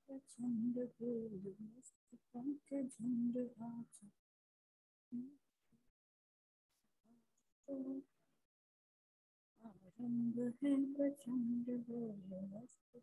झुंड बोल मस्त पंख झुंड नाचे, आरंभ है प्रचंड बोल मस्त पंख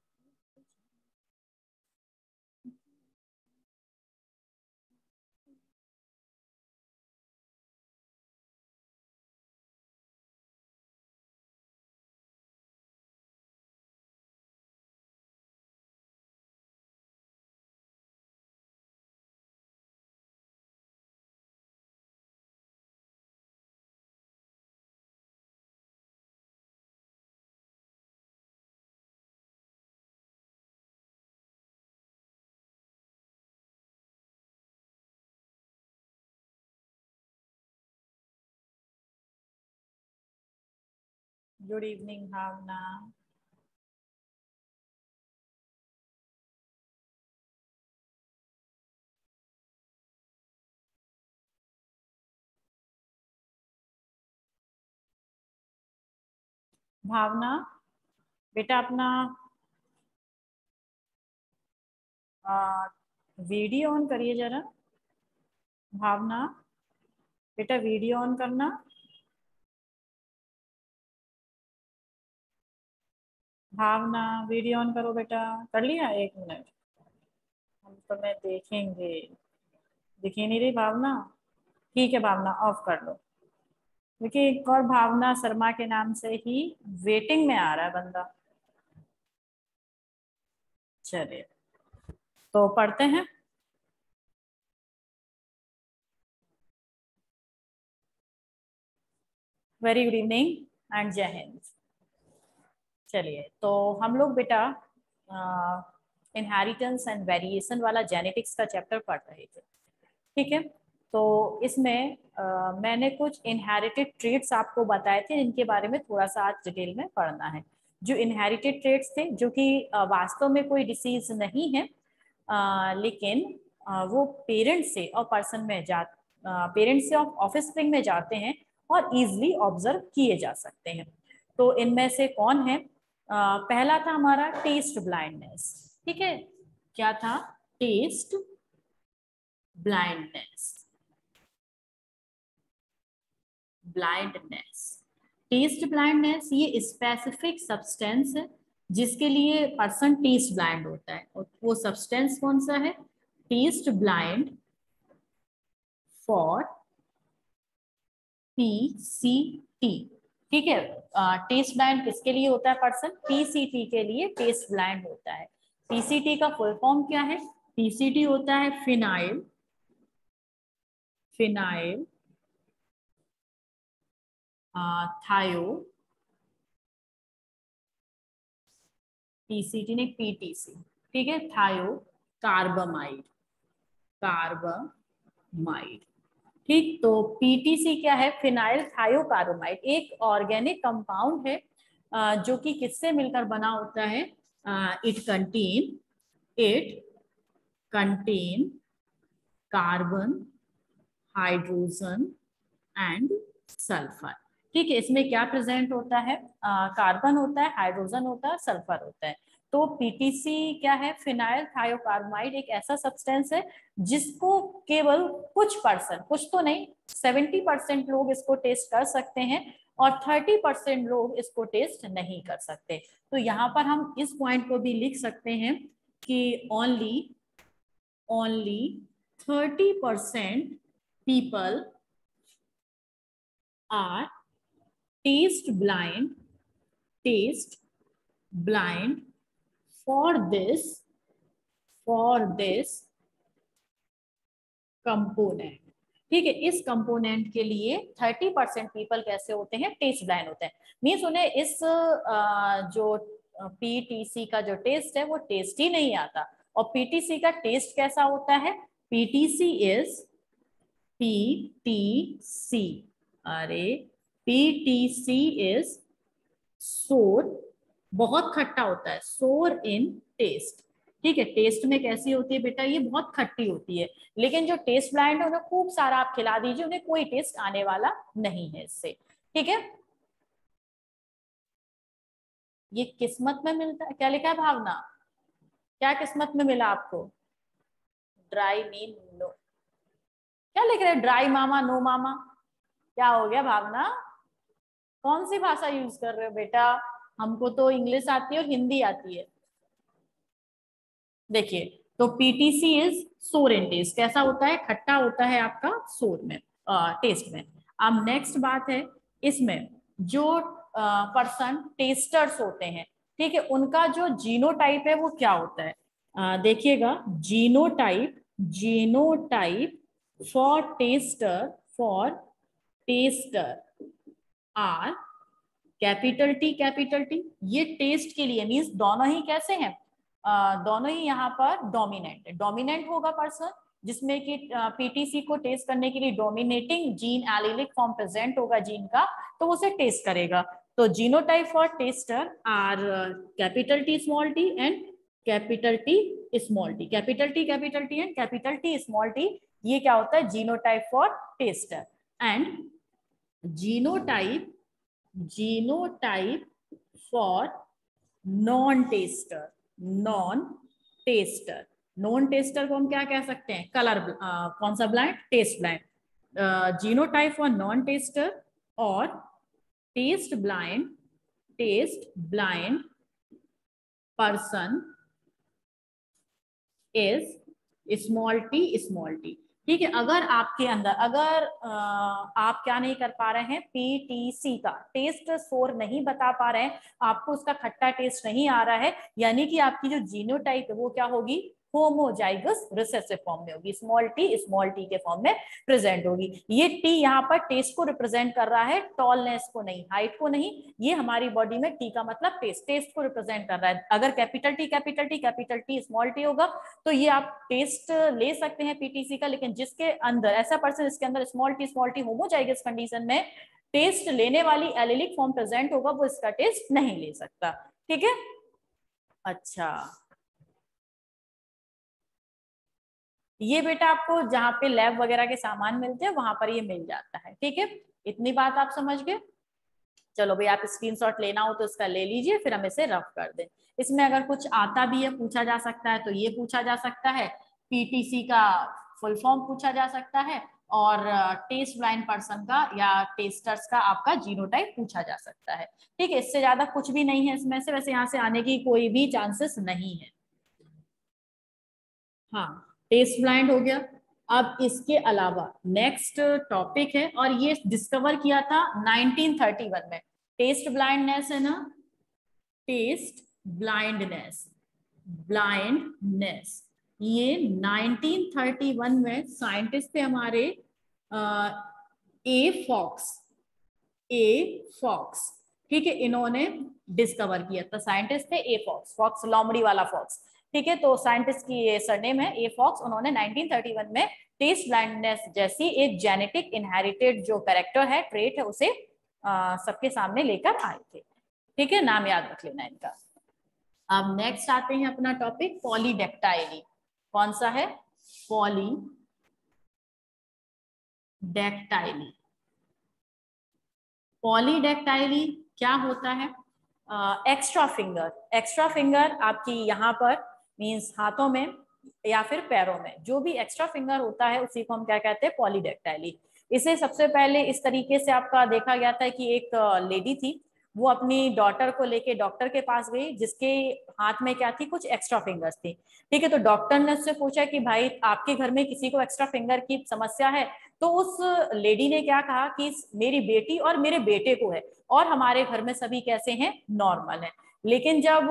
गुड इवनिंग भावना। भावना बेटा अपना वीडियो ऑन करिए जरा। भावना बेटा वीडियो ऑन करना। भावना वीडियो ऑन करो बेटा। कर लिया? एक मिनट, हम तुम्हें देखेंगे। दिखी नहीं रही भावना? ठीक है भावना, ऑफ कर लो। देखिए एक और भावना शर्मा के नाम से ही वेटिंग में आ रहा है बंदा। चलिए तो पढ़ते हैं। Very good evening and Jai Hind. चलिए तो हम लोग बेटा इनहेरिटेंस एंड वेरिएशन वाला जेनेटिक्स का चैप्टर पढ़ रहे थे। ठीक है, तो इसमें मैंने कुछ इनहेरिटेड ट्रेट्स आपको बताए थे, इनके बारे में थोड़ा सा आज डिटेल में पढ़ना है। जो इनहेरिटेड ट्रेट्स थे, जो कि वास्तव में कोई डिसीज नहीं है, लेकिन वो पेरेंट से और पर्सन में जा पेरेंट से और ऑफस्प्रिंग में जाते हैं और इजिली ऑब्जर्व किए जा सकते हैं। तो इनमें से कौन है? पहला था हमारा टेस्ट ब्लाइंडनेस। ठीक है, क्या था? Taste blindness. Blindness, taste blindness ये स्पेसिफिक सब्सटेंस है जिसके लिए पर्सन टेस्ट ब्लाइंड होता है। और वो सब्सटेंस कौन सा है? Taste blind for PCT. ठीक है, टेस्ट ब्लाइंड किसके लिए होता है पर्सन? पीसीटी के लिए टेस्ट ब्लाइंड होता है। पीसीटी का फुल फॉर्म क्या है? पीसीटी होता है फिनाइल फिनाइल थायो, पीसीटी ने पीटीसी। ठीक है, थायो कार्बामाइड, कार्बामाइड। ठीक, तो पीटीसी क्या है? फिनाइल थायोकार्बामाइड, एक ऑर्गेनिक कंपाउंड है जो कि किससे मिलकर बना होता है? It contain carbon, hydrogen and sulphur. ठीक है, इसमें क्या प्रेजेंट होता है? कार्बन होता है, हाइड्रोजन होता है, सल्फर होता है। तो पीटीसी क्या है? फिनाइल थायोकार्बामाइड एक ऐसा सब्सटेंस है जिसको केवल कुछ पर्सन, कुछ तो नहीं, 70% लोग इसको टेस्ट कर सकते हैं और 30% लोग इसको टेस्ट नहीं कर सकते। तो यहाँ पर हम इस पॉइंट को भी लिख सकते हैं कि only 30% people are taste blind for this component. ठीक है, इस कंपोनेंट के लिए 30% पीपल कैसे होते हैं? टेस्ट ब्लाइंड होते हैं। मीन्स उन्हें इस जो पीटीसी का जो टेस्ट है वो टेस्ट ही नहीं आता। और पीटीसी का टेस्ट कैसा होता है? पीटीसी अरे पीटीसी इज सोर, बहुत खट्टा होता है, सोर इन टेस्ट। ठीक है, टेस्ट में कैसी होती है बेटा? ये बहुत खट्टी होती है। लेकिन जो टेस्ट ब्लाइंड है उन्हें खूब सारा आप खिला दीजिए, उन्हें कोई टेस्ट आने वाला नहीं है इससे। ठीक है, ये किस्मत में मिलता है। क्या लिखा है भावना? क्या किस्मत में मिला आपको? Dry mean no. क्या लिख रहे हैं? ड्राई मामा, नो मामा। क्या हो गया भावना? कौन सी भाषा यूज कर रहे हो बेटा? हमको तो इंग्लिश आती है और हिंदी आती है। देखिए, तो पीटीसी इज सोर इन टेस्ट। कैसा होता है? खट्टा होता है आपका सोर में, टेस्ट में। अब नेक्स्ट बात है, इसमें जो पर्सन टेस्टर्स होते हैं, ठीक है, उनका जो जीनोटाइप है वो क्या होता है? देखिएगा, genotype, genotype for taster are capital T. ये टेस्ट के लिए मीन्स दोनों ही कैसे हैं? दोनों ही यहाँ पर डोमिनेंट है। डोमिनेंट होगा पर्सन जिसमें कि पीटीसी को टेस्ट करने के लिए dominating gene allelic form present होगा जीन का, तो उसे टेस्ट करेगा। तो genotype for taster are capital T small T and capital T small T. Capital T and capital T small T, ये क्या होता है? Genotype for taster. And genotype for non taster. Non taster को हम क्या कह सकते हैं? कलर, कौन सा blind? Taste blind. Genotype for non taster और taste blind person is small T. ठीक है, अगर आपके अंदर, अगर आप क्या नहीं कर पा रहे हैं, पीटीसी का टेस्ट स्कोर नहीं बता पा रहे हैं, आपको उसका खट्टा टेस्ट नहीं आ रहा है, यानी कि आपकी जो जीनोटाइप है वो क्या होगी? होमोजाइगस रिसेसिव फॉर्म में होगी। स्मॉल टी के फॉर्म में प्रेजेंट होगी। ये टी यहाँ पर टेस्ट को रिप्रेजेंट कर रहा है, टॉलनेस को नहीं, हाइट को नहीं। ये हमारी बॉडी में टी का मतलब टेस्ट को रिप्रेजेंट कर रहा है। अगर कैपिटल टी स्मॉल टी होगा तो ये आप टेस्ट ले सकते हैं पीटीसी का, लेकिन जिसके अंदर ऐसा पर्सन इसके अंदर स्मॉल टी होमोजाइगस कंडीशन में टेस्ट लेने वाली एलिलिक फॉर्म प्रेजेंट होगा, वो इसका टेस्ट नहीं ले सकता। ठीक है, अच्छा, ये बेटा आपको जहाँ पे लैब वगैरह के सामान मिलते हैं वहां पर ये मिल जाता है। ठीक है, इतनी बात आप समझ गए? चलो भाई, आप स्क्रीनशॉट लेना हो तो इसका ले लीजिए, फिर हम इसे रफ कर दें। इसमें अगर कुछ आता भी है, पूछा जा सकता है, तो ये पूछा जा सकता है, पीटीसी का फुल फॉर्म पूछा जा सकता है, और टेस्ट ब्लाइंड पर्सन का या टेस्टर्स का आपका जीनोटाइप पूछा जा सकता है। ठीक है, इससे ज्यादा कुछ भी नहीं है इसमें से। वैसे यहाँ से आने की कोई भी चांसेस नहीं है। हाँ, टेस्ट ब्लाइंड हो गया। अब इसके अलावा नेक्स्ट टॉपिक है, और ये डिस्कवर किया था 1931 में। टेस्ट ब्लाइंडनेस है ना, टेस्ट ब्लाइंडनेस, ये 1931 में साइंटिस्ट थे हमारे ए फॉक्स। ठीक है, इन्होंने डिस्कवर किया था। साइंटिस्ट थे ए फॉक्स, लोमड़ी वाला फॉक्स। ठीक है, तो साइंटिस्ट की ये सरनेम है ए फॉक्स। उन्होंने 1931 में टेस्ट ब्लाइंडनेस जैसी एक जेनेटिक इनहेरिटेड जो कैरेक्टर है, ट्रेट है, उसे सबके सामने लेकर आए थे। ठीक है, नाम याद रख लेना इनका। अब नेक्स्ट आते हैं अपना टॉपिक पॉलीडेक्टाइली। कौन सा है? पॉलीडेक्टाइली। पॉलीडेक्टाइली क्या होता है? एक्स्ट्रा फिंगर आपकी यहाँ पर मीन्स हाथों में या फिर पैरों में जो भी एक्स्ट्रा फिंगर होता है उसी को हम क्या कहते हैं? पॉलीडेक्टाइली। इसे सबसे पहले इस तरीके से आपका देखा गया था कि एक लेडी थी, वो अपनी डॉटर को लेके डॉक्टर के पास गई, जिसके हाथ में क्या थी? कुछ एक्स्ट्रा फिंगर्स थी। ठीक है, तो डॉक्टर ने उससे पूछा कि भाई आपके घर में किसी को एक्स्ट्रा फिंगर की समस्या है? तो उस लेडी ने क्या कहा कि मेरी बेटी और मेरे बेटे को है, और हमारे घर में सभी कैसे हैं? नॉर्मल है। लेकिन जब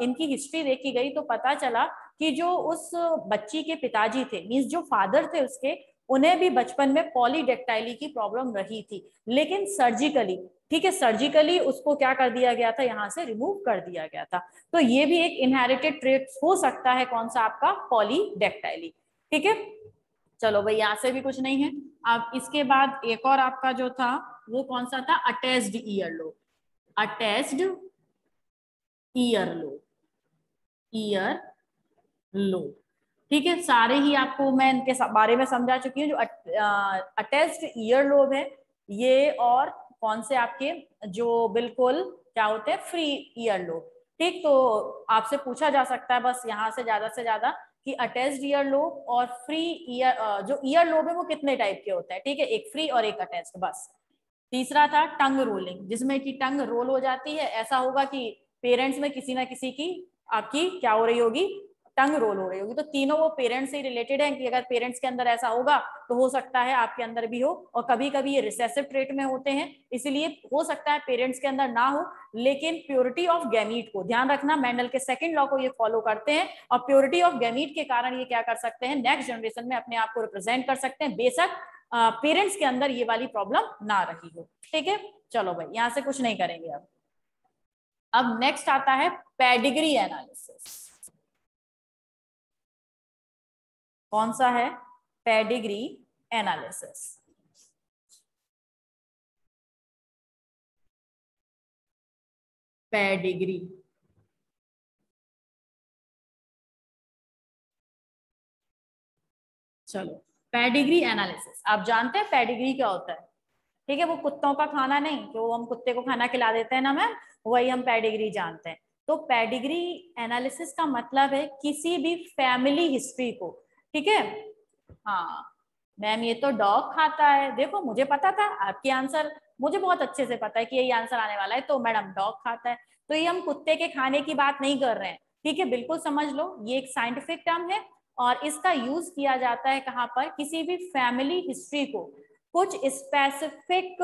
इनकी हिस्ट्री देखी गई तो पता चला कि जो उस बच्ची के पिताजी थे, मीन्स जो फादर थे उसके, उन्हें भी बचपन में पॉलीडेक्टाइली की प्रॉब्लम रही थी, लेकिन सर्जिकली, ठीक है, सर्जिकली उसको क्या कर दिया गया था? यहाँ से रिमूव कर दिया गया था। तो ये भी एक इनहेरिटेड ट्रेट हो सकता है। कौन सा? आपका पॉलीडेक्टाइली। ठीक है, चलो भाई, यहां से भी कुछ नहीं है। अब इसके बाद एक और आपका जो था वो कौन सा था? Attached ear lobe. Attached ear lobe. ठीक है, सारे ही आपको मैं इनके बारे में समझा चुकी हूँ। जो अटैच्ड ईयर लोब है ये, और कौन से आपके जो बिल्कुल क्या होते हैं? Free ear lobe. ठीक, तो आपसे पूछा जा सकता है बस यहाँ से ज्यादा कि अटैच्ड ईयर लोब और फ्री ईयर, जो ईयर लोब है वो कितने टाइप के होते हैं, ठीक है, एक फ्री और एक अटैच्ड बस। तीसरा था टंग रोलिंग, जिसमें कि टंग रोल हो जाती है, ऐसा होगा कि पेरेंट्स में किसी ना किसी की आपकी क्या हो रही होगी, टंग रोल हो रही होगी। तो तीनों वो पेरेंट्स से रिलेटेड है कि अगर पेरेंट्स के अंदर ऐसा होगा तो हो सकता है आपके अंदर भी हो, और कभी कभी ये रिसेसिव ट्रेट में होते हैं, इसलिए हो सकता है पेरेंट्स के अंदर ना हो, लेकिन प्योरिटी ऑफ गैमीट को ध्यान रखना, मेंडल के सेकंड लॉ को ये फॉलो करते हैं, और प्योरिटी ऑफ गैमीट के कारण ये क्या कर सकते हैं, नेक्स्ट जनरेशन में अपने आप को रिप्रेजेंट कर सकते हैं, बेशक पेरेंट्स के अंदर ये वाली प्रॉब्लम ना रही हो। ठीक है, चलो भाई यहां से कुछ नहीं करेंगे। अब नेक्स्ट आता है पेडिग्री एनालिसिस। कौन सा है, पेडिग्री एनालिसिस। पेडिग्री, चलो पेडिग्री एनालिसिस, आप जानते हैं पेडिग्री क्या होता है, ठीक है, वो कुत्तों का खाना नहीं, जो हम कुत्ते को खाना खिला देते हैं ना मैम, वही हम पेडिग्री जानते हैं। तो पेडिग्री एनालिसिस का मतलब है किसी भी फैमिली हिस्ट्री को, ठीक है। हाँ मैम ये तो डॉग खाता है, देखो मुझे पता था आपकी आंसर, मुझे बहुत अच्छे से पता है कि यही आंसर आने वाला है, तो मैडम डॉग खाता है। तो ये हम कुत्ते के खाने की बात नहीं कर रहे हैं, ठीक है, बिल्कुल समझ लो, ये एक साइंटिफिक टर्म है और इसका यूज किया जाता है कहाँ पर, किसी भी फैमिली हिस्ट्री को कुछ स्पेसिफिक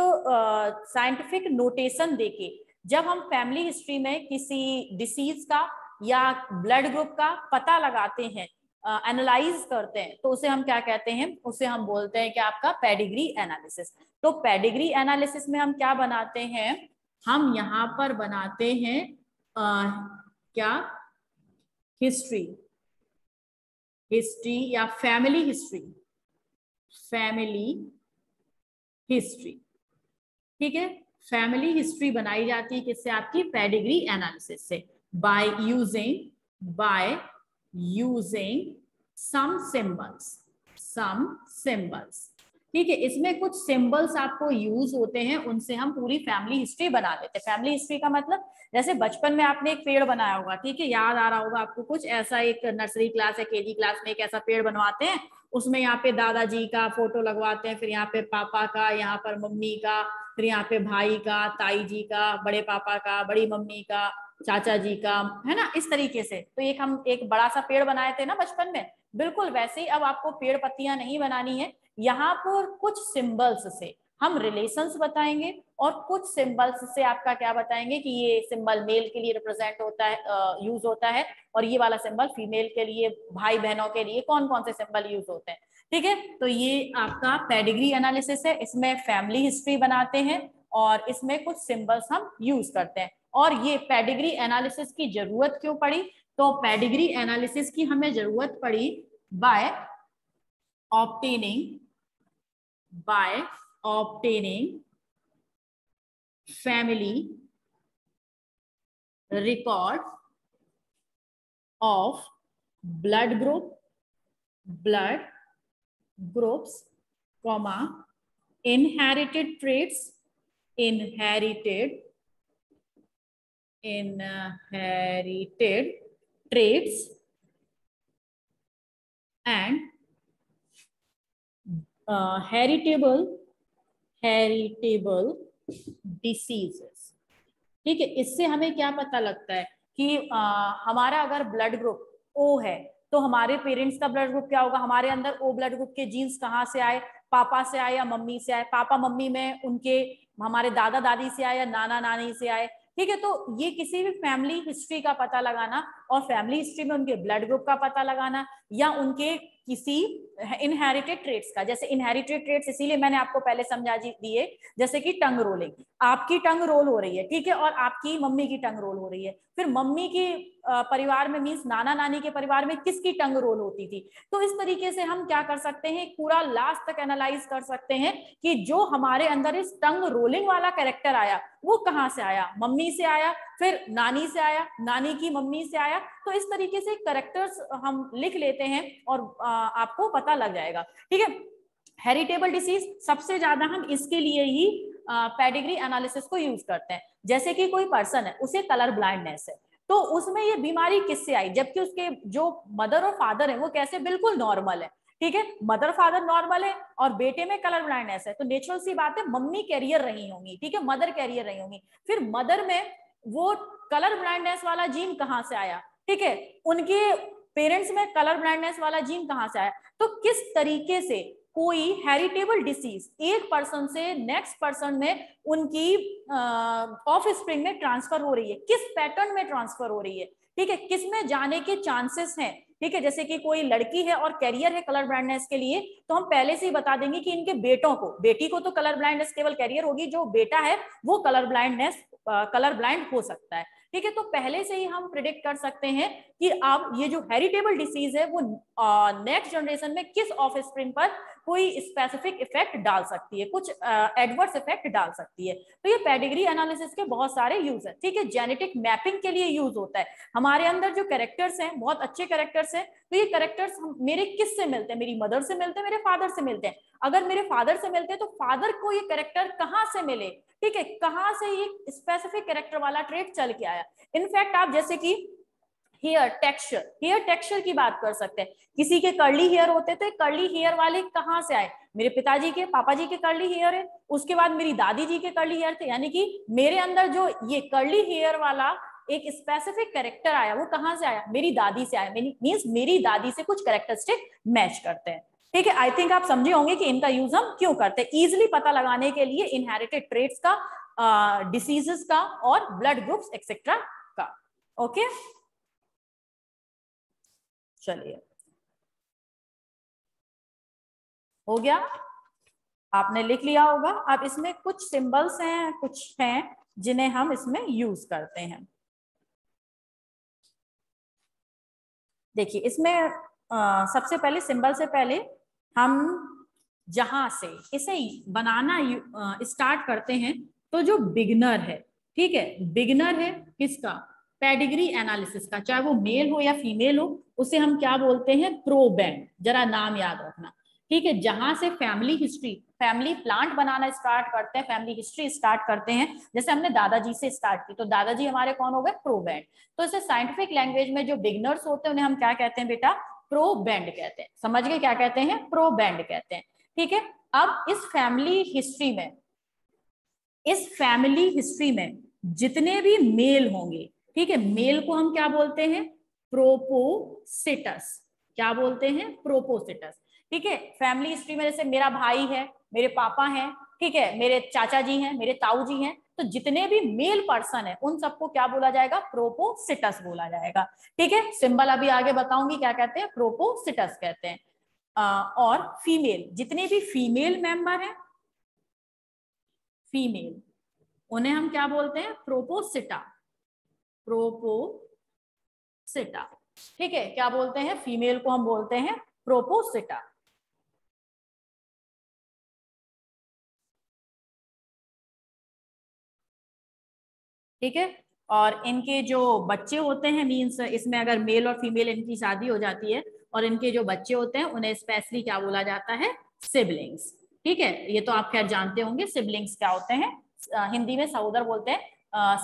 साइंटिफिक नोटेशन देके, जब हम फैमिली हिस्ट्री में किसी डिसीज का या ब्लड ग्रुप का पता लगाते हैं, एनालाइज करते हैं, तो उसे हम क्या कहते हैं, उसे हम बोलते हैं कि आपका पेडिग्री एनालिसिस। तो पेडिग्री एनालिसिस में हम क्या बनाते हैं, हम यहाँ पर बनाते हैं क्या, हिस्ट्री, हिस्ट्री या फैमिली हिस्ट्री, फैमिली हिस्ट्री, ठीक है, फैमिली हिस्ट्री बनाई जाती है किससे, आपकी पेडिग्री एनालिसिस से, बाय यूजिंग सम सिंबल्स, ठीक है, इसमें कुछ सिंबल्स आपको यूज होते हैं, उनसे हम पूरी फैमिली हिस्ट्री बना लेते हैं। फैमिली हिस्ट्री का मतलब जैसे बचपन में आपने एक पेड़ बनाया होगा, ठीक है, याद आ रहा होगा आपको कुछ ऐसा, एक नर्सरी क्लास या केजी क्लास में एक ऐसा पेड़ बनवाते हैं, उसमें यहाँ पे दादाजी का फोटो लगवाते हैं, फिर यहाँ पे पापा का, यहाँ पर मम्मी का, फिर यहाँ पे भाई का, ताई जी का, बड़े पापा का, बड़ी मम्मी का, चाचा जी का, है ना, इस तरीके से। तो एक हम एक बड़ा सा पेड़ बनाए थे ना बचपन में, बिल्कुल वैसे ही अब आपको पेड़ पत्तियां नहीं बनानी है, यहाँ पर कुछ सिंबल्स से हम रिलेशंस बताएंगे, और कुछ सिंबल्स से आपका क्या बताएंगे कि ये सिंबल मेल के लिए रिप्रेजेंट होता है, यूज होता है, और ये वाला सिंबल फीमेल के लिए, भाई बहनों के लिए कौन कौन से सिंबल यूज होते हैं, ठीक है। तो ये आपका पेडिग्री एनालिसिस है, इसमें फैमिली हिस्ट्री बनाते हैं और इसमें कुछ सिंबल्स हम यूज करते हैं। और ये पेडिग्री एनालिसिस की जरूरत क्यों पड़ी, तो पेडिग्री एनालिसिस की हमें जरूरत पड़ी bye obtaining family record of blood groups, comma, inherited traits and heritable diseases, ठीक है। इससे हमें क्या पता लगता है कि हमारा अगर ब्लड ग्रुप ओ है, तो हमारे पेरेंट्स का ब्लड ग्रुप क्या होगा, हमारे अंदर ओ ब्लड ग्रुप के जीन्स कहाँ से आए, पापा से आए या मम्मी से आए, पापा मम्मी में उनके हमारे दादा दादी से आए या नाना नानी से आए, ठीक है। तो ये किसी भी फैमिली हिस्ट्री का पता लगाना और फैमिली हिस्ट्री में उनके ब्लड ग्रुप का पता लगाना या उनके किसी इनहेरिटेड ट्रेट्स का, जैसे इनहेरिटेड ट्रेट्स इसीलिए मैंने आपको पहले समझा दिए, जैसे कि टंग रोलिंग, आपकी टंग रोल हो रही है, ठीक है, और आपकी मम्मी की टंग रोल हो रही है, फिर मम्मी की परिवार में मीन्स नाना नानी के परिवार में किसकी टंग रोल होती थी। तो इस तरीके से हम क्या कर सकते हैं, पूरा लास्ट तक एनालाइज कर सकते हैं कि जो हमारे अंदर इस टंग रोलिंग वाला कैरेक्टर आया वो कहाँ से आया, मम्मी से आया, फिर नानी से आया, नानी की मम्मी से आया। तो इस तरीके से कैरेक्टर्स हम लिख लेते हैं और आपको पता लग जाएगा, ठीक है। हेरिटेबल डिसीज सबसे ज्यादा हम इसके लिए ही पेडिग्री एनालिसिस को यूज करते हैं। जैसे कि कोई पर्सन है, उसे कलर ब्लाइंडनेस है, तो उसमें ये बीमारी किससे आई, जबकि उसके जो मदर और फादर है वो कैसे बिल्कुल नॉर्मल है, ठीक है, मदर फादर नॉर्मल है और बेटे में कलर ब्लाइंडनेस है, तो नेचुरल सी बात है मम्मी कैरियर रही होंगी, ठीक है, मदर कैरियर रही होंगी। फिर मदर में वो कलर ब्लाइंडनेस वाला जीन कहाँ से आया, ठीक है, उनके पेरेंट्स में कलर ब्लाइंडनेस वाला जीन कहाँ से आया, तो किस तरीके से कोई हेरिटेबल डिसीज एक पर्सन से नेक्स्ट पर्सन में उनकी ऑफ स्प्रिंग में ट्रांसफर हो रही है, किस पैटर्न में ट्रांसफर हो रही है, ठीक है, किस में जाने के चांसेस हैं, ठीक है, जैसे कि कोई लड़की है और कैरियर है कलर ब्लाइंडनेस के लिए, तो हम पहले से ही बता देंगे कि इनके बेटों को, बेटी को तो कलर ब्लाइंडनेस केवल कैरियर होगी, जो बेटा है वो कलर ब्लाइंड हो सकता है, ठीक है, तो पहले से ही हम प्रिडिक्ट कर सकते हैं कि अब ये जो हेरिटेबल डिसीज है वो नेक्स्ट जनरेशन में किस ऑफ स्प्रिंग पर कोई स्पेसिफिक इफेक्ट डाल सकती है, कुछ एडवर्स इफेक्ट डाल सकती है। तो ये पेडिग्री एनालिसिस के बहुत सारे यूज है, ठीक है, जेनेटिक मैपिंग के लिए यूज होता है। हमारे अंदर जो कैरेक्टर्स हैं बहुत अच्छे कैरेक्टर्स हैं, तो ये कैरेक्टर्स मेरे किस से मिलते हैं, मेरी मदर से मिलते हैं, मेरे फादर से मिलते हैं, अगर मेरे फादर से मिलते हैं तो फादर को ये कैरेक्टर कहाँ से मिले, ठीक है, कहाँ से ये स्पेसिफिक कैरेक्टर वाला ट्रेट चल के आया। इनफैक्ट आप जैसे कि हेयर टेक्सचर की बात कर सकते हैं, किसी के कर्ली हेयर होते थे, कर्ली हेयर वाले कहाँ से आए, मेरे पिताजी के, पापा जी के कर्ली हेयर है, उसके बाद मेरी दादी जी के कर्ली हेयर थे, यानी कि मेरे अंदर जो ये कर्ली हेयर वाला एक स्पेसिफिक कैरेक्टर आया वो कहाँ से आया, मेरी दादी से आया, मीन्स मेरी दादी से कुछ कैरेक्टरिस्टिक मैच करते हैं, ठीक है। आई थिंक आप समझे होंगे कि इनका यूज हम क्यों करते हैं, इजिली पता लगाने के लिए इनहेरिटेड ट्रेट्स का, डिसीजेस का और ब्लड ग्रुप्स एक्सेट्रा का। ओके चलिए हो गया, आपने लिख लिया होगा। अब इसमें कुछ सिंबल्स हैं, कुछ हैं जिन्हें हम इसमें यूज करते हैं। देखिए इसमें सबसे पहले सिंबल से पहले हम जहां से इसे बनाना स्टार्ट करते हैं, तो जो बिगनर है, ठीक है, बिगनर है किसका, पेडिग्री एनालिसिस का, चाहे वो मेल हो या फीमेल हो, उसे हम क्या बोलते हैं, प्रोबैंड, जरा नाम याद रखना, ठीक है, जहां से फैमिली हिस्ट्री, फैमिली प्लांट बनाना स्टार्ट करते हैं, फैमिली हिस्ट्री स्टार्ट करते हैं, जैसे हमने दादाजी से स्टार्ट की, तो दादाजी हमारे कौन हो गए, प्रोबैंड। तो इसे साइंटिफिक लैंग्वेज में जो बिगनर्स होते हैं उन्हें हम क्या कहते हैं बेटा, प्रोबैंड कहते हैं, समझ गए क्या कहते हैं, प्रोबैंड कहते हैं, ठीक है। अब इस फैमिली हिस्ट्री में जितने भी मेल होंगे, ठीक है, मेल को हम क्या बोलते हैं, प्रोपोसिटस, क्या बोलते हैं, प्रोपोसिटस, ठीक है। फैमिली हिस्ट्री में जैसे मेरा भाई है, मेरे पापा हैं, ठीक है, मेरे चाचा जी हैं, मेरे ताऊ जी हैं, तो जितने भी मेल पर्सन है उन सबको क्या बोला जाएगा, प्रोपोसिटस बोला जाएगा, ठीक है। सिंबल अभी आगे बताऊंगी क्या कहते हैं, प्रोपोसिटस कहते हैं। और फीमेल, जितने भी फीमेल मेंबर हैं, फीमेल, उन्हें हम क्या बोलते हैं, प्रोपोसिटा, प्रोपोसिटा, ठीक है, क्या बोलते हैं, फीमेल को हम बोलते हैं प्रोपोसिटा, ठीक है। और इनके जो बच्चे होते हैं, मीन्स इसमें अगर मेल और फीमेल इनकी शादी हो जाती है और इनके जो बच्चे होते हैं उन्हें स्पेशली क्या बोला जाता है, सिबलिंग्स, ठीक है, ये तो आप खैर जानते होंगे सिबलिंग्स क्या होते हैं, हिंदी में सहोदर बोलते हैं,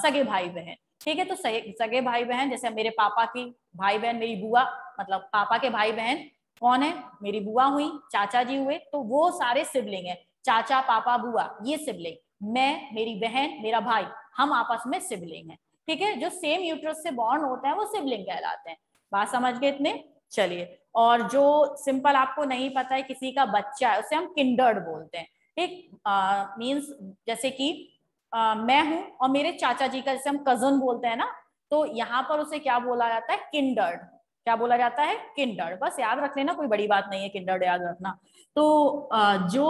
सगे भाई बहन, ठीक है, तो सगे भाई बहन, जैसे मेरे पापा की भाई बहन, मेरी बुआ, मतलब पापा के भाई बहन कौन है, मेरी बुआ हुई, चाचा जी हुए, तो वो सारे सिबलिंग है, चाचा पापा बुआ ये सिबलिंग, मैं, मेरी बहन, मेरा भाई, हम आपस में सिबलिंग हैं, ठीक है, जो सेम यूट्रस से बॉर्न होता है वो सिबलिंग कहलाते हैं। बात समझ गए इतने, चलिए। और जो सिंपल आपको नहीं पता है, किसी का बच्चा है, उसे हम किंडर्ड बोलते हैं, ठीक, मीन्स जैसे कि मैं हूं और मेरे चाचा जी का, जैसे हम कजन बोलते हैं ना, तो यहाँ पर उसे क्या बोला जाता है, किंडर्ड, क्या बोला जाता है, किंडर्ड, बस याद रख लेना, कोई बड़ी बात नहीं है किंडर्ड याद रखना। तो जो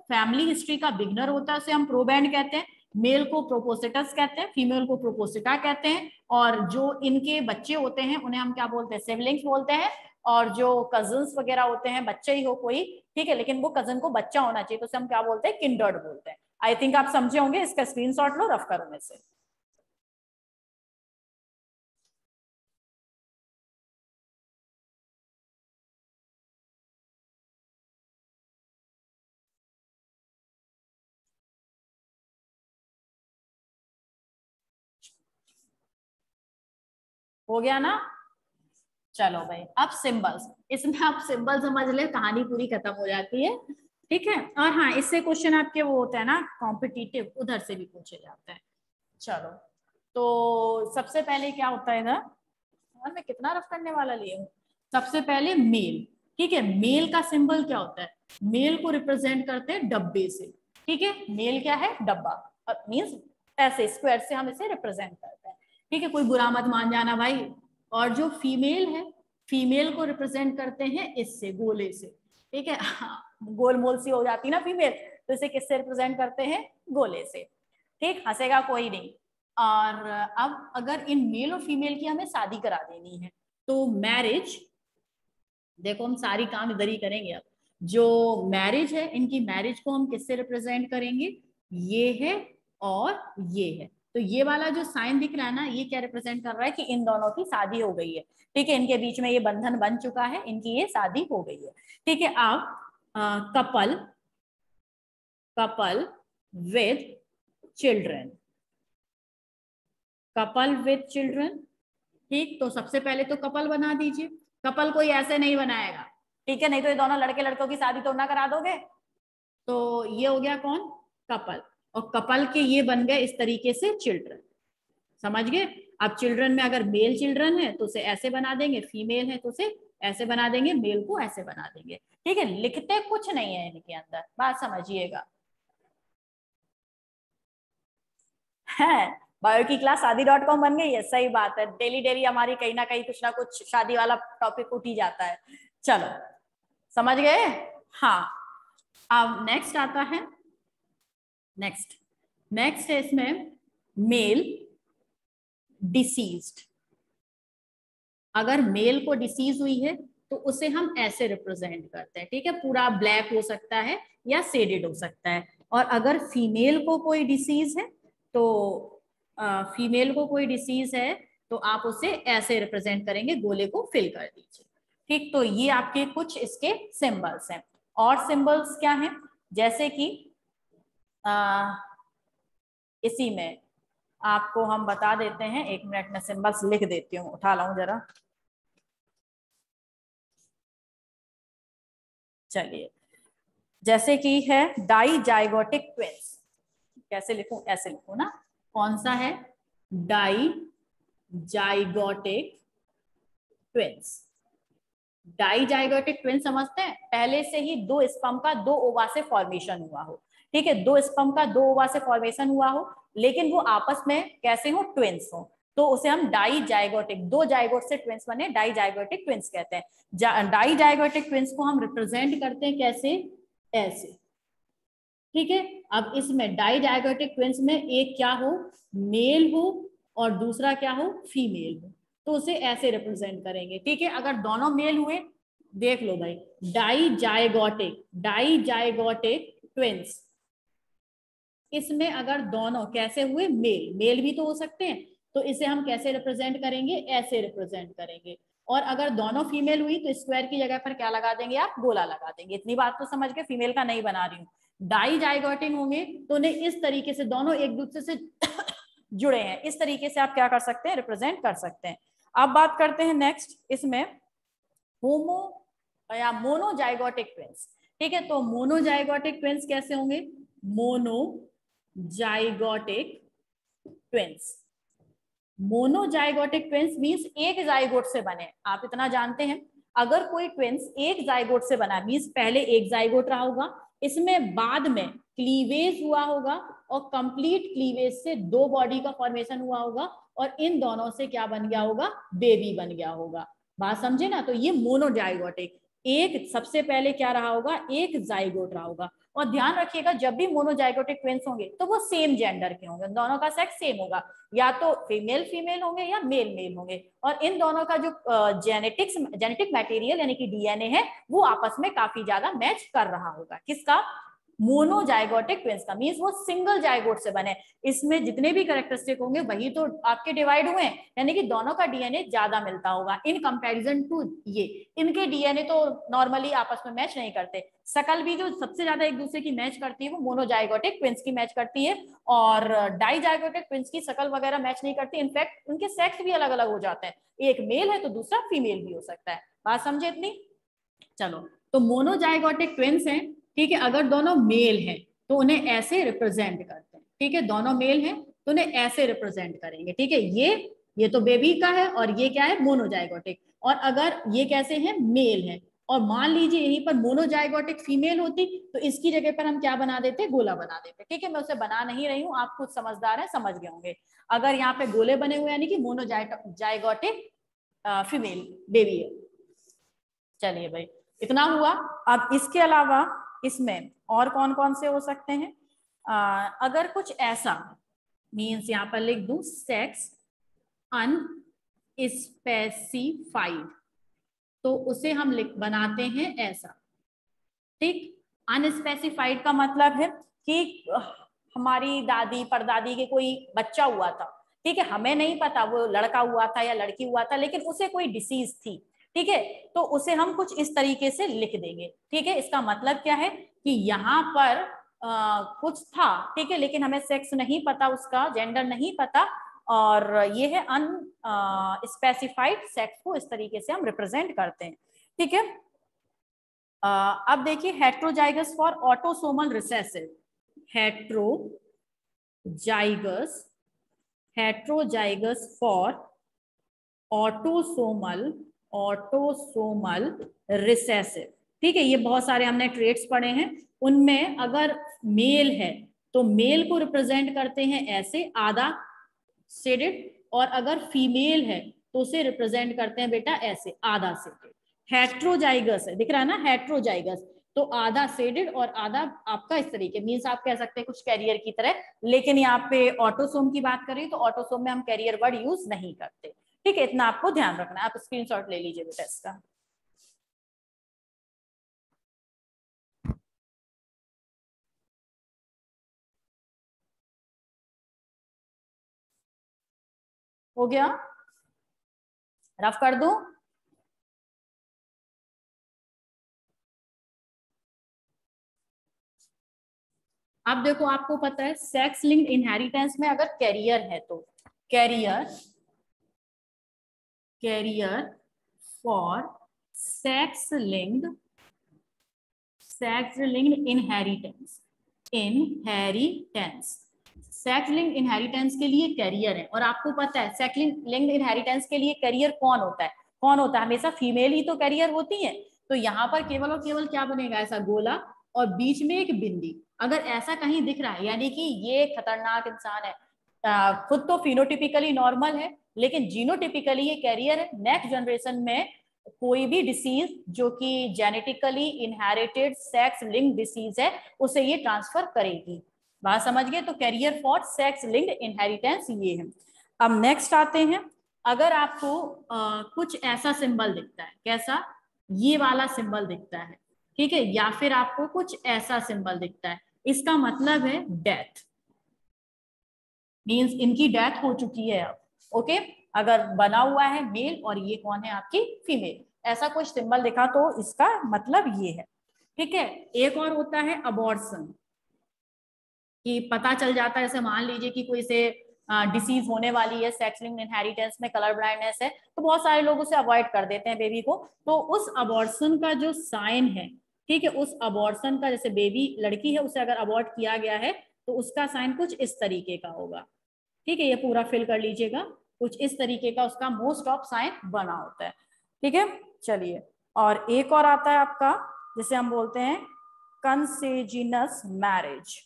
फैमिली हिस्ट्री का बिगनर होता है उसे हम प्रोबैंड कहते हैं, मेल को प्रोपोसिटस कहते हैं, फीमेल को प्रोपोसिटा कहते हैं, और जो इनके बच्चे होते हैं उन्हें हम क्या बोलते हैं, सिबलिंग्स बोलते हैं, और जो कजन्स वगैरह होते हैं, बच्चे ही हो कोई, ठीक है, लेकिन वो कजन को बच्चा होना चाहिए, तो उसे हम क्या बोलते हैं, किंडर्ड बोलते हैं। आई थिंक आप समझे होंगे, इसका स्क्रीनशॉट लो, रफ करो में से। हो गया ना। चलो भाई अब सिंबल्स, इसमें आप सिंबल समझ ले कहानी पूरी खत्म हो जाती है। ठीक है, और हाँ इससे क्वेश्चन आपके वो होता है ना कॉम्पिटिटिव, उधर से भी पूछे जाते हैं। चलो तो सबसे पहले क्या होता है इधर, और मैं कितना रफ करने वाला लिए हूँ। सबसे पहले मेल, ठीक है, मेल का सिंबल क्या होता है, मेल को रिप्रेजेंट करते हैं डब्बे से। ठीक है, मेल क्या है, डब्बा, मीन्स ऐसे स्क्वायर से हम इसे रिप्रेजेंट करते हैं। ठीक है, कोई बुरा मत मान जाना भाई। और जो फीमेल है, फीमेल को रिप्रेजेंट करते हैं इससे, गोले से। ठीक है, गोल मोल सी हो जाती ना फीमेल, तो इसे किससे रिप्रेजेंट करते हैं, गोले से। ठीक, हंसेगा कोई नहीं। और अब अगर इन मेल और फीमेल की हमें शादी करा देनी है तो मैरिज, देखो हम सारी काम इधर ही करेंगे। अब जो मैरिज है, इनकी मैरिज को हम किससे रिप्रेजेंट करेंगे, ये है और ये है। तो ये वाला जो साइन दिख रहा है ना, ये क्या रिप्रेजेंट कर रहा है कि इन दोनों की शादी हो गई है। ठीक है, इनके बीच में ये बंधन बन चुका है, इनकी ये शादी हो गई है। ठीक है, अब couple, couple with children, couple with children. ठीक, तो सबसे पहले तो कपल बना दीजिए। कपल कोई ऐसे नहीं बनाएगा, ठीक है, नहीं तो ये दोनों लड़के लड़कों की शादी तो ना करा दोगे। तो ये हो गया कौन, कपल, और कपल के ये बन गए इस तरीके से चिल्ड्रन, समझ गए। अब चिल्ड्रन में अगर मेल चिल्ड्रन है तो उसे ऐसे बना देंगे, फीमेल है तो उसे ऐसे बना देंगे, मेल को ऐसे बना देंगे। ठीक है, लिखते कुछ नहीं है इनके अंदर, बात समझिएगा। है, बायो की क्लास शादी.com बन गई है, सही बात है, डेली डेली हमारी कहीं ना कुछ शादी वाला टॉपिक उठ ही जाता है। चलो समझ गए। हाँ, अब नेक्स्ट आता है, नेक्स्ट, नेक्स्ट है इसमें मेल डिसीज्ड। अगर मेल को डिसीज हुई है तो उसे हम ऐसे रिप्रेजेंट करते हैं। ठीक है, पूरा ब्लैक हो सकता है या शेडेड हो सकता है। और अगर फीमेल को कोई डिसीज है तो फीमेल को कोई डिसीज है तो आप उसे ऐसे रिप्रेजेंट करेंगे, गोले को फिल कर दीजिए। ठीक, तो ये आपके कुछ इसके सिंबल्स हैं। और सिंबल्स क्या हैं, जैसे कि इसी में आपको हम बता देते हैं, एक मिनट में सिंबल्स लिख देती हूँ, उठा लाऊं जरा। चलिए, जैसे कि है डाइजाइगोटिक ट्विंस, कैसे लिखूं, ऐसे लिखूं ना, कौन सा है, डाइजाइगोटिक ट्विंस। डाइजाइगोटिक ट्विंस समझते हैं, पहले से ही दो स्पर्म का दो ओवा से फॉर्मेशन हुआ हो। ठीक है, दो स्पर्म का दो ओवा से फॉर्मेशन हुआ हो, लेकिन वो आपस में कैसे हो, ट्विंस हो, तो उसे हम डाइजाइगोटिक, दो जाइगोट से ट्विंस बने, डाइजाइगोटिक ट्विंस कहते हैं। डाइजाइगोटिक ट्विंस को हम रिप्रेजेंट करते हैं कैसे, ऐसे। ठीक है, अब इसमें डाइजाइगोटिक ट्विंस में एक क्या हो, मेल हो, और दूसरा क्या हो, फीमेल हो, तो उसे ऐसे रिप्रेजेंट करेंगे। ठीक है, अगर दोनों मेल हुए, देख लो भाई, डाइजाइगोटिक, डाइजाइगोटिक ट्विंस, इसमें अगर दोनों कैसे हुए, मेल, मेल भी तो हो सकते हैं, तो इसे हम कैसे रिप्रेजेंट करेंगे, ऐसे रिप्रेजेंट करेंगे। और अगर दोनों फीमेल हुई तो स्क्वायर की जगह पर क्या लगा देंगे आप, गोला लगा देंगे। इतनी बात तो समझ के, फीमेल का नहीं बना रही हूँ। डाइजाइगोटिक होंगे तो उन्हें इस तरीके से, दोनों एक दूसरे से जुड़े हैं, इस तरीके से आप क्या कर सकते हैं, रिप्रेजेंट कर सकते हैं। अब बात करते हैं नेक्स्ट, इसमें होमो या मोनोजाइगोटिक ट्विंस। ठीक है, तो मोनोजाइगोटिक ट्विंस कैसे होंगे, monozygotic twins, monozygotic twins means एक जाइगोट से बने। आप इतना जानते हैं, अगर कोई ट्विंस एक जाइगोट से बना मींस पहले एक जाइगोट रहा होगा, इसमें बाद में क्लीवेज हुआ होगा, और कंप्लीट क्लीवेज से दो बॉडी का फॉर्मेशन हुआ होगा, और इन दोनों से क्या बन गया होगा, बेबी बन गया होगा। बात समझे ना, तो ये मोनोजाइगोटिक, एक सबसे पहले क्या रहा होगा, एक जाइगोट रहा होगा। और ध्यान रखिएगा, जब भी मोनोजाइगोटिक ट्विंस होंगे तो वो सेम जेंडर के होंगे, दोनों का सेक्स सेम होगा, या तो फीमेल फीमेल होंगे या मेल मेल होंगे। और इन दोनों का जो जेनेटिक मटेरियल यानी कि डीएनए है, वो आपस में काफी ज्यादा मैच कर रहा होगा। किसका, मोनोजाइगोटिक ट्विंस का मींस वो सिंगल जाइगोट से बने, इसमें जितने भी कैरेक्टरिस्टिक होंगे वही तो आपके डिवाइड हुए, यानी कि दोनों का डीएनए ज्यादा मिलता होगा इन कंपैरिजन टू ये। इनके डीएनए तो नॉर्मली आपस में मैच नहीं करते, शकल भी जो सबसे ज्यादा एक दूसरे की मैच करती है वो मोनोजाइगोटिक ट्विंस की मैच करती है, और डाइजाइगोटिक ट्विंस की शकल वगैरह मैच नहीं करती, इनफैक्ट उनके सेक्स भी अलग अलग हो जाते हैं, एक मेल है तो दूसरा फीमेल भी हो सकता है। बात समझे इतनी? चलो, तो मोनोजाइगोटिक ट्विंस हैं, ठीक है, अगर दोनों मेल हैं तो उन्हें ऐसे रिप्रेजेंट करते हैं, ठीक है, दोनों मेल हैं तो उन्हें ऐसे रिप्रेजेंट करेंगे, ठीक है, ये तो बेबी का है और ये क्या है मोनोजाइगोटिक, और अगर ये कैसे हैं मेल है, और मान लीजिए यहीं पर मोनोजाइगोटिक फीमेल होती तो इसकी जगह पर हम क्या बना देते, गोला बना देते, ठीक है, मैं उसे बना नहीं रही हूँ, आप खुद समझदार हैं समझ गए होंगे। अगर यहाँ पे गोले बने हुए यानी कि मोनोजाइगोटिक फीमेल बेबी है। चलिए भाई, इतना हुआ। अब इसके अलावा इसमें और कौन कौन से हो सकते हैं, अगर कुछ ऐसा मीन्स यहाँ पर लिख दूं सेक्स अनस्पेसिफाइड, तो उसे हम बनाते हैं ऐसा, ठीक। अनस्पेसिफाइड का मतलब है कि हमारी दादी परदादी के कोई बच्चा हुआ था, ठीक है, हमें नहीं पता वो लड़का हुआ था या लड़की हुआ था, लेकिन उसे कोई डिसीज थी, ठीक है, तो उसे हम कुछ इस तरीके से लिख देंगे, ठीक है। इसका मतलब क्या है कि यहाँ पर कुछ था, ठीक है, लेकिन हमें सेक्स नहीं पता, उसका जेंडर नहीं पता, और ये है अनस्पेसिफाइड सेक्स को इस तरीके से हम रिप्रेजेंट करते हैं, ठीक है। अब देखिए heterozygous for autosomal recessive, heterozygous heterozygous for autosomal recessive, ठीक है, ये बहुत सारे हमने ट्रेट्स पढ़े हैं, उनमें अगर मेल है तो मेल को रिप्रेजेंट करते हैं ऐसे आधा सेडेड, और अगर फीमेल है तो उसे रिप्रेजेंट करते हैं बेटा ऐसे आधा सेडेड। हेट्रोजाइगस है, दिख रहा है ना, हेट्रोजाइगस तो आधा सेडेड और आधा आपका इस तरीके, मीन्स आप कह सकते हैं कुछ कैरियर की तरह, लेकिन यहाँ पे ऑटोसोम की बात करें तो ऑटोसोम में हम कैरियर वर्ड यूज नहीं करते, ठीक है, इतना आपको ध्यान रखना है। आप स्क्रीनशॉट ले लीजिए बेटा इसका। हो गया, रफ कर दूं? अब देखो आपको पता है सेक्स लिंक्ड इनहेरिटेंस में अगर कैरियर है तो carrier carrier for sex linked inheritance sex linked inheritance के लिए कैरियर है, और आपको पता है सेक्स लिंक्ड इनहेरिटेंस के लिए कैरियर कौन होता है, हमेशा फीमेल ही तो कैरियर होती है, तो यहाँ पर केवल और केवल क्या बनेगा, ऐसा गोला और बीच में एक बिंदी, अगर ऐसा कहीं दिख रहा है यानी कि ये खतरनाक इंसान है, खुद तो फिनोटिपिकली नॉर्मल है लेकिन जीनोटिपिकली ये कैरियर है, नेक्स्ट जनरेशन में कोई भी डिसीज जो कि genetically inherited sex linked disease है उसे ये ट्रांसफर करेगी। बात समझ गए? तो carrier for sex linked inheritance ये है। अब नेक्स्ट आते हैं, अगर आपको कुछ ऐसा सिंबल दिखता है, कैसा, ये वाला सिंबल दिखता है, ठीक है, या फिर आपको कुछ ऐसा सिंबल दिखता है, इसका मतलब है डेथ, मीन्स इनकी डेथ हो चुकी है अब, ओके। अगर बना हुआ है मेल और ये कौन है आपकी फीमेल, ऐसा कुछ सिंबल दिखा तो इसका मतलब ये है, ठीक है। एक और होता है अबॉर्शन, कि पता चल जाता है, जैसे मान लीजिए कि कोई से डिसीज होने वाली है, सेक्स लिंक्ड इनहेरिटेंस में कलर ब्लाइंडनेस है, तो बहुत सारे लोग उसे अवॉइड कर देते हैं बेबी को, तो उस अबॉर्शन का जो साइन है, ठीक है, उस अबॉर्शन का, जैसे बेबी लड़की है उसे अगर अबॉर्ट किया गया है तो उसका साइन कुछ इस तरीके का होगा, ठीक है, ये पूरा फिल कर लीजिएगा, कुछ इस तरीके का उसका मोस्ट ऑफ साइन बना होता है, ठीक है। चलिए, और एक और आता है आपका जिसे हम बोलते हैं कंसेजिनस मैरिज,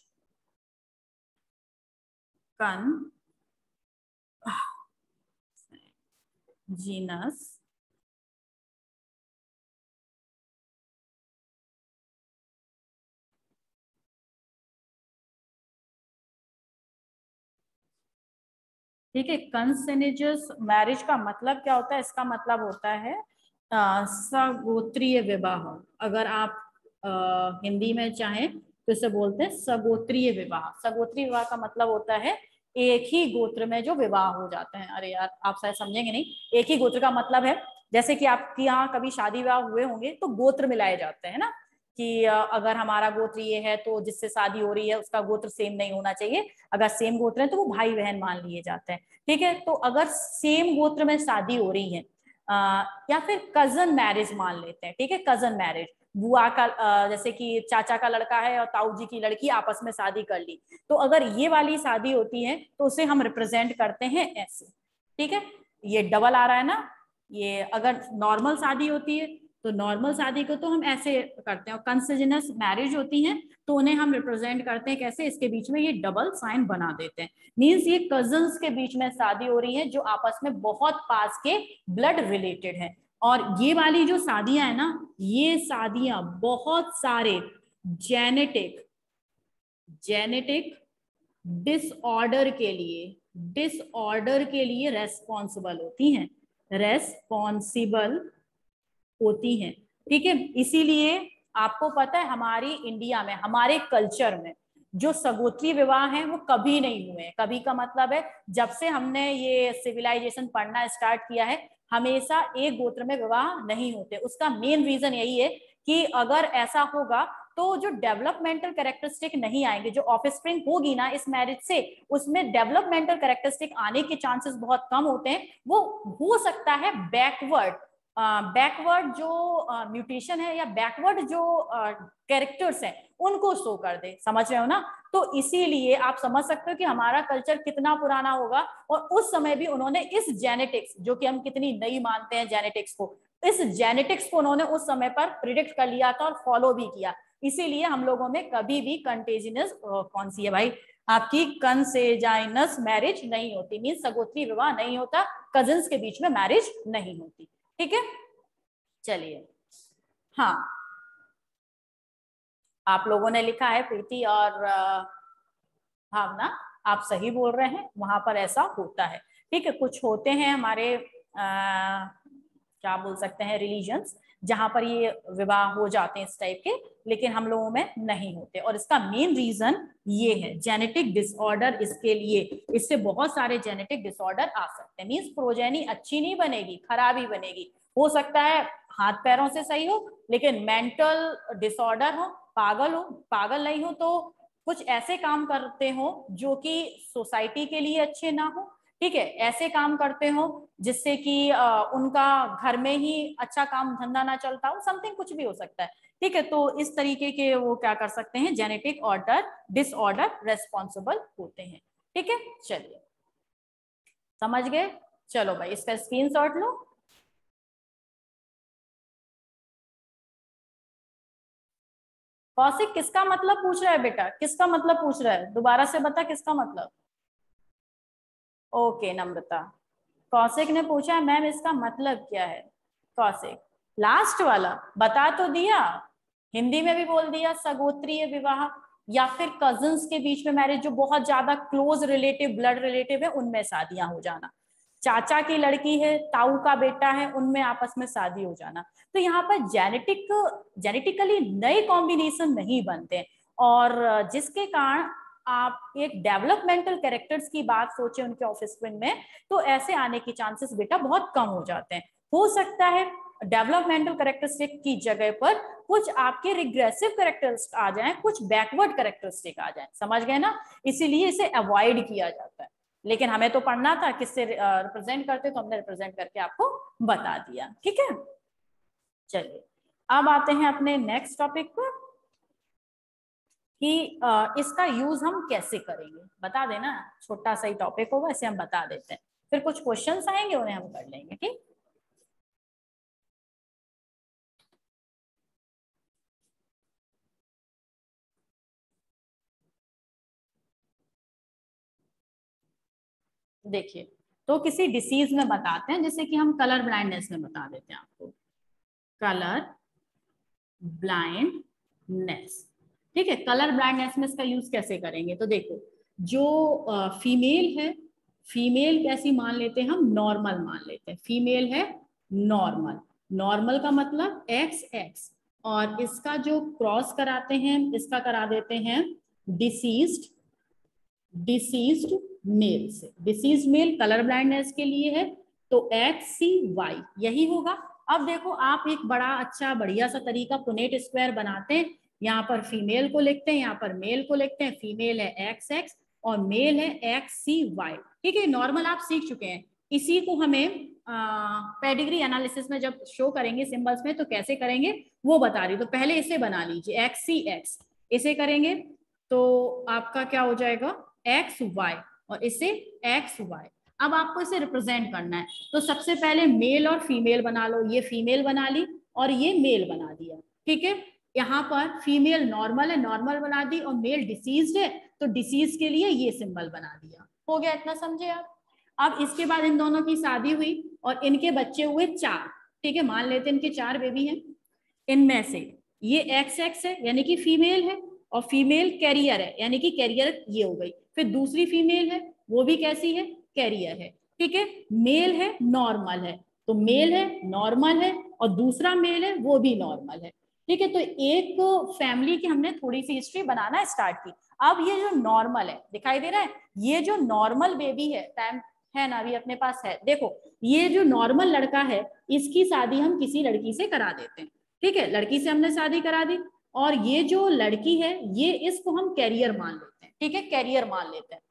जीनस ठीक है। कंसेनिजस मैरिज का मतलब क्या होता है, इसका मतलब होता है सगोत्रीय विवाह, अगर आप हिंदी में चाहें तो इसे बोलते हैं सगोत्रीय विवाह। सगोत्रीय विवाह का मतलब होता है एक ही गोत्र में जो विवाह हो जाते हैं। अरे यार आप शायद समझेंगे नहीं, एक ही गोत्र का मतलब है जैसे कि आपके यहाँ कभी शादी विवाह हुए होंगे तो गोत्र मिलाए जाते हैं ना, कि अगर हमारा गोत्र ये है तो जिससे शादी हो रही है उसका गोत्र सेम नहीं होना चाहिए, अगर सेम गोत्र है तो वो भाई बहन मान लिए जाते हैं। ठीक है, तो अगर सेम गोत्र में शादी हो रही है या फिर कजन मैरिज मान लेते हैं, ठीक है, कजन मैरिज, बुआ का जैसे कि चाचा का लड़का है और ताऊ जी की लड़की आपस में शादी कर ली, तो अगर ये वाली शादी होती है तो उसे हम रिप्रेजेंट करते हैं ऐसे। ठीक है, ये डबल आ रहा है ना, ये अगर नॉर्मल शादी होती है तो नॉर्मल शादी को तो हम ऐसे करते हैं, और कंसिजनस मैरिज होती है तो उन्हें हम रिप्रेजेंट करते हैं कैसे, इसके बीच में ये डबल साइन बना देते हैं। मींस ये कजन्स के बीच में शादी हो रही है जो आपस में बहुत पास के ब्लड रिलेटेड है। और ये वाली जो शादियां है ना, ये शादियां बहुत सारे जेनेटिक डिसऑर्डर के लिए रेस्पॉन्सिबल होती हैं। ठीक है, इसीलिए आपको पता है हमारी इंडिया में, हमारे कल्चर में जो सगोत्री विवाह हैं वो कभी नहीं हुए हैं। कभी का मतलब है जब से हमने ये सिविलाइजेशन पढ़ना स्टार्ट किया है हमेशा एक गोत्र में विवाह नहीं होते। उसका मेन रीजन यही है कि अगर ऐसा होगा तो जो डेवलपमेंटल कैरेक्टरिस्टिक नहीं आएंगे, जो ऑफस्प्रिंग होगी ना इस मैरिज से, उसमें डेवलपमेंटल कैरेक्टरिस्टिक आने के चांसेस बहुत कम होते हैं। वो हो सकता है बैकवर्ड जो म्यूटेशन है या बैकवर्ड जो कैरेक्टर्स हैं उनको शो कर दे। समझ रहे हो ना? तो इसीलिए आप समझ सकते हो कि हमारा कल्चर कितना पुराना होगा, और उस समय भी उन्होंने इस जेनेटिक्स, जो कि हम कितनी नई मानते हैं जेनेटिक्स को, इस जेनेटिक्स को उन्होंने उस समय पर प्रिडिक्ट कर लिया था और फॉलो भी किया। इसीलिए हम लोगों में कभी भी कंटेजिनस कौन सी है भाई आपकी, कंसेजाइनस मैरिज नहीं होती, मीन सगोत्री विवाह नहीं होता, कजिन्स के बीच में मैरिज नहीं होती। ठीक है, चलिए। हाँ, आप लोगों ने लिखा है प्रीति और भावना, आप सही बोल रहे हैं, वहां पर ऐसा होता है। ठीक है, कुछ होते हैं हमारे क्या बोल सकते हैं रिलीजन्स जहां पर ये विवाह हो जाते हैं इस टाइप के, लेकिन हम लोगों में नहीं होते। और इसका मेन रीजन ये है जेनेटिक डिसऑर्डर। इसके लिए इससे बहुत सारे जेनेटिक डिसऑर्डर आ सकते हैं। मींस प्रोजेनी अच्छी नहीं बनेगी, खराब ही बनेगी। हो सकता है हाथ पैरों से सही हो लेकिन मेंटल डिसऑर्डर हो, पागल नहीं हो, तो कुछ ऐसे काम करते हो जो कि सोसाइटी के लिए अच्छे ना हो। ठीक है, ऐसे काम करते हो जिससे कि उनका घर में ही अच्छा काम धंधा ना चलता हो, समथिंग कुछ भी हो सकता है। ठीक है, तो इस तरीके के वो क्या कर सकते हैं, जेनेटिक डिसऑर्डर रेस्पॉन्सिबल होते हैं। ठीक है, चलिए समझ गए। चलो भाई इसका स्क्रीनशॉट लो। कौशिक किसका मतलब पूछ रहा है बेटा, किसका मतलब पूछ रहा है, दोबारा से बता किसका मतलब। ओके नम्रता, कौशिक ने पूछा है मैम इसका मतलब क्या है। कौशिक लास्ट वाला बता तो दिया, हिंदी में भी बोल दिया, सगोत्रीय विवाह या फिर कजिन्स के बीच में मैरिज, जो बहुत ज्यादा क्लोज रिलेटिव ब्लड रिलेटिव है उनमें शादियां हो जाना, चाचा की लड़की है, ताऊ का बेटा है, उनमें आपस में शादी हो जाना। तो यहाँ पर जेनेटिकली नए कॉम्बिनेशन नहीं बनते, और जिसके कारण आप एक डेवलपमेंटल कैरेक्टर्स की बात सोचे उनके ऑफस्प्रिंग में, तो ऐसे आने के चांसेस बेटा बहुत कम हो जाते हैं। हो सकता है डेवलपमेंटल कैरेक्टरिस्टिक की जगह पर कुछ आपके रिग्रेसिव कैरेक्टरिस्टिक आ जाएं, कुछ बैकवर्ड कैरेक्टरिस्टिक आ जाएं। समझ गए ना? इसीलिए इसे अवॉइड किया जाता है। लेकिन हमें तो पढ़ना था किससे रिप्रेजेंट करते, तो हमने रिप्रेजेंट करके आपको बता दिया। ठीक है, चलिए अब आते हैं अपने नेक्स्ट टॉपिक पर कि इसका यूज हम कैसे करेंगे। बता देना, छोटा सा ही टॉपिक होगा, इसे हम बता देते हैं, फिर कुछ क्वेश्चंस आएंगे उन्हें हम कर लेंगे। ठीक, देखिए तो किसी डिसीज में बताते हैं, जैसे कि हम कलर ब्लाइंडनेस में बता देते हैं आपको, कलर ब्लाइंडनेस। ठीक है, कलर ब्लाइंडनेस में इसका यूज कैसे करेंगे, तो देखो जो फीमेल है, फीमेल कैसी मान लेते हैं हम, नॉर्मल मान लेते हैं, फीमेल है नॉर्मल। नॉर्मल का मतलब XX, और इसका जो क्रॉस कराते हैं इसका करा देते हैं डिसीज्ड मेल से। डिसीज्ड मेल कलर ब्लाइंडनेस के लिए है, तो XCY यही होगा। अब देखो आप एक बड़ा अच्छा बढ़िया सा तरीका पुनेट स्क्वायर बनाते हैं, यहाँ पर फीमेल को लिखते हैं, यहाँ पर मेल को लिखते हैं। फीमेल है XX और मेल है XCY। ठीक है, नॉर्मल आप सीख चुके हैं। इसी को हमें पेडिग्री एनालिसिस में जब शो करेंगे सिंबल्स में तो कैसे करेंगे वो बता रही। तो पहले इसे बना लीजिए XCX, इसे करेंगे तो आपका क्या हो जाएगा XY और इसे XY। अब आपको इसे रिप्रेजेंट करना है, तो सबसे पहले मेल और फीमेल बना लो। ये फीमेल बना ली और ये मेल बना दिया। ठीक है, यहाँ पर फीमेल नॉर्मल है, नॉर्मल बना दी, और मेल डिसीज्ड है तो डिसीज के लिए ये सिंबल बना दिया। हो गया, इतना समझे आप। अब इसके बाद इन दोनों की शादी हुई और इनके बच्चे हुए 4। ठीक है, मान लेते हैं इनके 4 बेबी हैं। इनमें से ये XX है यानी कि फीमेल है, और फीमेल कैरियर है यानी कि कैरियर ये हो गई। फिर दूसरी फीमेल है, वो भी कैसी है, कैरियर है। ठीक है, मेल है नॉर्मल है, तो मेल है नॉर्मल है, और दूसरा मेल है वो भी नॉर्मल है। ठीक है, तो एक फैमिली की हमने थोड़ी सी हिस्ट्री बनाना स्टार्ट की। अब ये जो नॉर्मल है दिखाई दे रहा है, ये जो नॉर्मल बेबी है, टाइम है ना अभी अपने पास है, देखो ये जो नॉर्मल लड़का है इसकी शादी हम किसी लड़की से करा देते हैं। ठीक है, लड़की से हमने शादी करा दी, और ये जो लड़की है ये इसको हम कैरियर मान लेते हैं। ठीक है, कैरियर मान लेते हैं।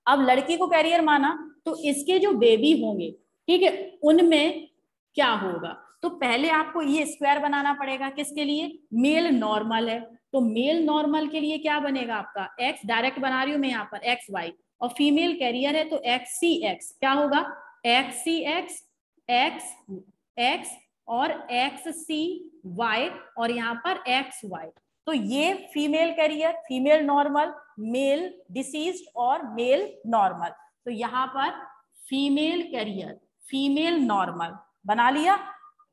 अब लड़की को कैरियर माना तो इसके जो बेबी होंगे, ठीक है, उनमें क्या होगा, तो पहले आपको ये स्क्वायर बनाना पड़ेगा। किसके लिए, मेल नॉर्मल है तो मेल नॉर्मल के लिए क्या बनेगा आपका X, डायरेक्ट बना रही हूं मैं यहाँ पर XY, और फीमेल कैरियर है तो XCX क्या होगा, XCX XX और XCY और यहाँ पर XY। तो ये female carrier, female normal, male diseased और मेल नॉर्मल। तो यहाँ पर फीमेल कैरियर, फीमेल नॉर्मल बना लिया,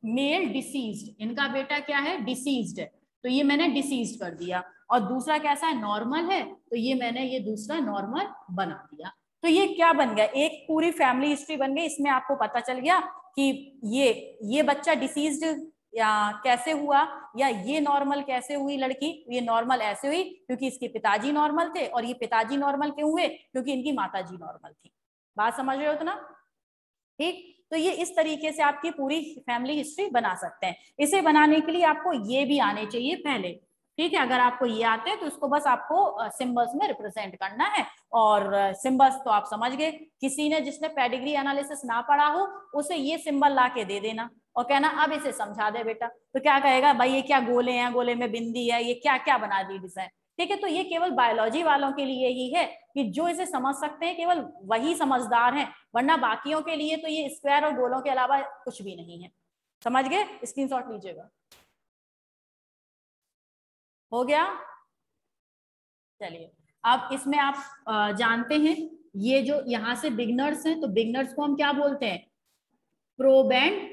मेल डिसीज्ड, इनका बेटा क्या है डिसीज्ड है तो ये मैंने डिसीज्ड कर दिया, और दूसरा कैसा है नॉर्मल है तो ये मैंने ये दूसरा नॉर्मल बना दिया। तो ये क्या बन गया, एक पूरी फैमिली हिस्ट्री बन गई। इसमें आपको पता चल गया कि ये बच्चा डिसीज्ड या कैसे हुआ, या ये नॉर्मल कैसे हुई लड़की, ये नॉर्मल ऐसे हुई क्योंकि इसके पिताजी नॉर्मल थे, और ये पिताजी नॉर्मल क्यों हुए, क्योंकि इनकी माताजी नॉर्मल थी। बात समझ रहे हो तो ना। ठीक, तो ये इस तरीके से आपकी पूरी फैमिली हिस्ट्री बना सकते हैं। इसे बनाने के लिए आपको ये भी आने चाहिए पहले। ठीक है, अगर आपको ये आते हैं तो इसको बस आपको सिंबल्स में रिप्रेजेंट करना है, और सिंबल्स तो आप समझ गए। किसी ने जिसने पेडिग्री एनालिसिस ना पढ़ा हो उसे ये सिंबल ला के दे देना और कहना अब इसे समझा दे बेटा, तो क्या कहेगा भाई ये क्या गोले हैं, गोले में बिंदी है, ये क्या क्या बना दी डिजाइन। ठीक है, तो ये केवल बायोलॉजी वालों के लिए ही है कि जो इसे समझ सकते हैं केवल वही समझदार हैं, वरना बाकियों के लिए तो ये स्क्वायर और गोलों के अलावा कुछ भी नहीं है। समझ गए, स्क्रीनशॉट लीजिएगा। हो गया, चलिए अब इसमें आप जानते हैं ये जो यहाँ से बिगनर्स हैं तो बिगनर्स को हम क्या बोलते हैं, प्रोबैंड।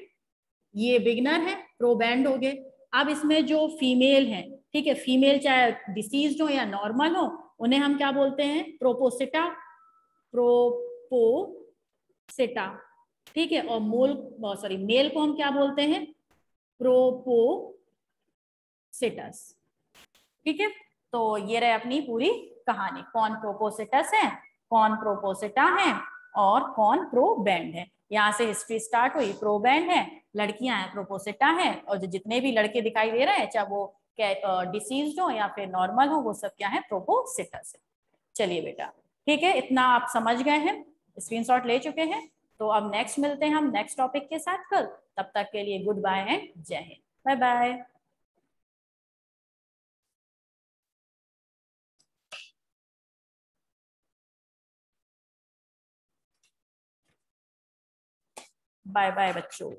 ये बिगनर है, प्रोबैंड हो गए। अब इसमें जो फीमेल है, ठीक है, फीमेल चाहे डिसीज्ड हो या नॉर्मल हो उन्हें हम क्या बोलते हैं, प्रोपोसिटा, प्रोपोसिटा। ठीक है, और मेल को हम क्या बोलते हैं, प्रोपोसिटस। ठीक है, तो ये रहे अपनी पूरी कहानी, कौन प्रोपोसिटस है, कौन प्रोपोसिटा है और कौन प्रोबैंड है। यहाँ से हिस्ट्री स्टार्ट हुई, प्रोबैंड है, लड़कियां हैं प्रोपोसिटा हैं, और जो जितने भी लड़के दिखाई दे रहे हैं चाहे वो डिसीज्ड हो या फिर नॉर्मल हो वो सब क्या है, प्रोपोसिटस है। चलिए बेटा, ठीक है, इतना आप समझ गए हैं, स्क्रीनशॉट ले चुके हैं। तो अब नेक्स्ट मिलते हैं हम नेक्स्ट टॉपिक के साथ कल। तब तक के लिए good bye and Jai Hind, bye bye. Bye bye बच्चों।